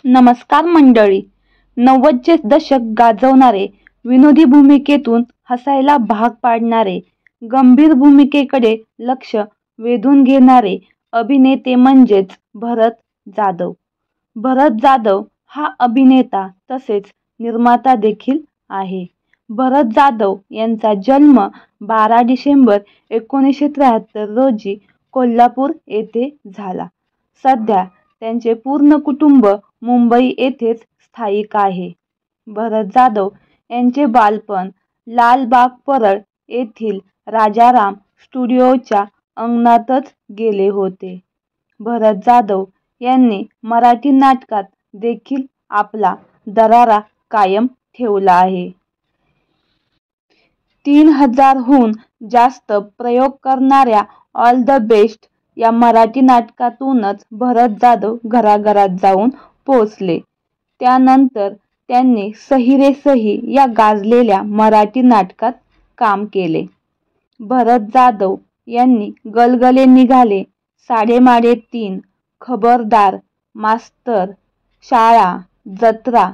नमस्कार मंडळी. 90चे दशक गाजवणारे, विनोदी भूमिकेतून हसायला भाग पाडणारे, गंभीर भूमिकेकडे लक्ष वेधून घेणारे अभिनेते म्हणजेच भरत जाधव. भरत जाधव हा अभिनेता तसेच निर्माता देखील आहे. भरत जाधव यांचा जन्म 12 डिसेंबर 1973 रोजी कोल्हापूर येथे झाला. सध्या त्यांचे पूर्ण कुटुंब मुंबई येथेच स्थायिक आहे. भरत जाधव यांचे बालपण लालबाग परळ येथील राजाराम स्टुडिओच्या अंगणातच गेले होते. भरत जाधव यांनी मराठी नाटकात देखील आपला दरारा कायम ठेवला आहे. 3000 हून जास्त प्रयोग करणाऱ्या ऑल द बेस्ट या मराठी नाटकातूनच भरत जाधव घराघरात जाऊन पोहोचले. त्यानंतर त्यांनी सही रे सही या गाजलेल्या मराठी नाटकात काम केले. भरत जाधव यांनी गलगले निघाले, साडेमाडे 3, खबरदार, मास्तर, शाळा, जत्रा,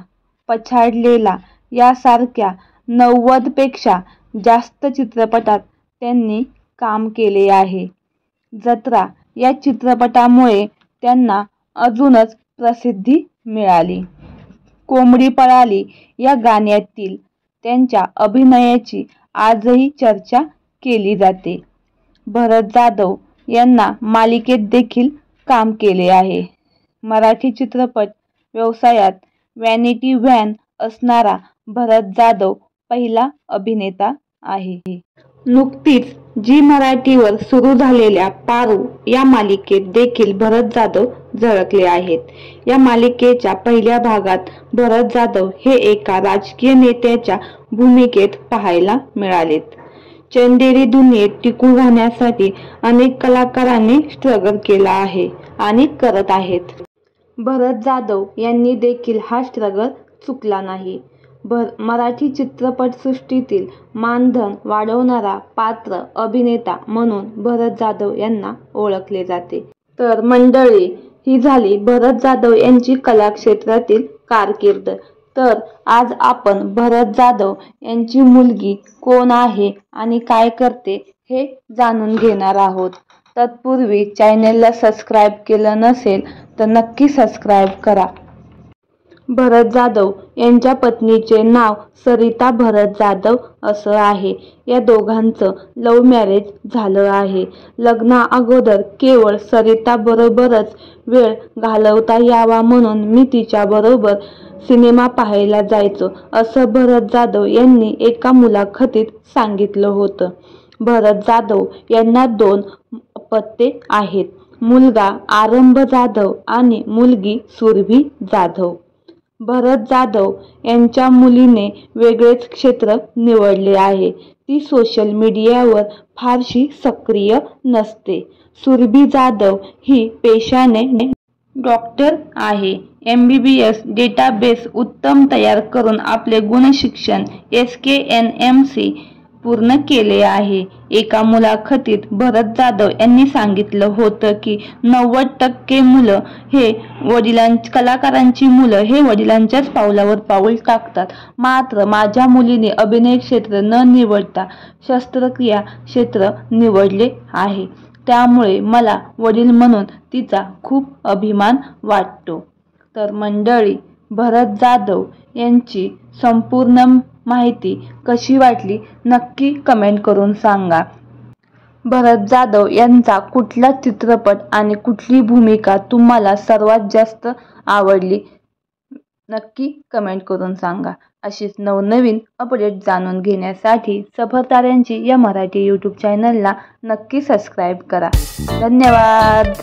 पछाडलेला यासारख्या 90 पेक्षा जास्त चित्रपटात त्यांनी काम केले आहे. जत्रा या चित्रपटामुळे त्यांना अजूनच प्रसिद्धी मिळाली. कोंबडी पळाली या गाण्यातील त्यांच्या अभिनयाची आजही चर्चा केली जाते. भरत जाधव यांना मालिकेत देखील काम केले आहे. मराठी चित्रपट व्यवसायात व्हॅनिटी व्हॅन असणारा भरत जाधव पहिला अभिनेता आहे. नुकतीच झी मराठीवर सुरू झालेल्या पारू या मालिकेत देखील भरत जाधव झळकले आहेत. या मालिकेच्या पहिल्या भागात भरत जाधव हे एका राजकीय नेत्याच्या भूमिकेत पाहायला मिळालेत. चंदेरी दुनियेत टिकून राहण्यासाठी अनेक कलाकारांनी स्ट्रगल केला आहे आणि करत आहेत. भरत जाधव यांनी देखील हा स्ट्रगल चुकला नाही. मराठी चित्रपटसृष्टीतील मानधन वाढवणारा पात्र अभिनेता म्हणून भरत जाधव यांना ओळखले जाते. तर मंडळी, ही झाली भरत जाधव यांची कलाक्षेत्रातील कारकीर्द. तर आज आपण भरत जाधव यांची मुलगी कोण आहे आणि काय करते हे जाणून घेणार आहोत. तत्पूर्वी चॅनेलला सबस्क्राईब केलं नसेल तर नक्की सबस्क्राईब करा. भरत जाधव यांच्या पत्नीचे नाव सरिता भरत जाधव असं आहे. या दोघांचं लव्ह मॅरेज झालं आहे. लग्ना अगोदर केवळ सरिता बरोबरच वेळ घालवता यावा म्हणून मी तिच्याबरोबर सिनेमा पाहायला जायचो असं भरत जाधव यांनी एका मुलाखतीत सांगितलं होतं. भरत जाधव यांना 2 अपत्ये आहेत. मुलगा आरंभ जाधव आणि मुलगी सुरभी जाधव. भरत जाधव यांच्या मुलीने वेगळेच क्षेत्र निवडले आहे. ती सोशल मीडियावर फारशी सक्रिय नसते. सुरभी जाधव ही पेशाने डॉक्टर आहे. MBBS डेटाबेस उत्तम तयार करून आपले गुणशिक्षण SKNMC पूर्ण केले आहे. एका मुलाखतीत भरत जाधव यांनी सांगितलं होतं की 90% मुलं हे कलाकारांची मुलं हे वडिलांच्याच पावलावर पाऊल टाकतात. मात्र माझ्या मुलीने अभिनय क्षेत्र न निवडता शस्त्रक्रिया क्षेत्र निवडले आहे. त्यामुळे मला वडील म्हणून तिचा खूप अभिमान वाटतो. तर मंडळी, भरत जाधव यांची संपूर्ण माहिती कशी वाटली नक्की कमेंट करून सांगा. भरत जाधव यांचा कुठला चित्रपट आणि कुठली भूमिका तुम्हाला सर्वात जास्त आवडली नक्की कमेंट करून सांगा. अशीच नवनवीन अपडेट जाणून घेण्यासाठी सफरताऱ्यांची या मराठी YouTube चॅनलला नक्की सबस्क्राईब करा. धन्यवाद.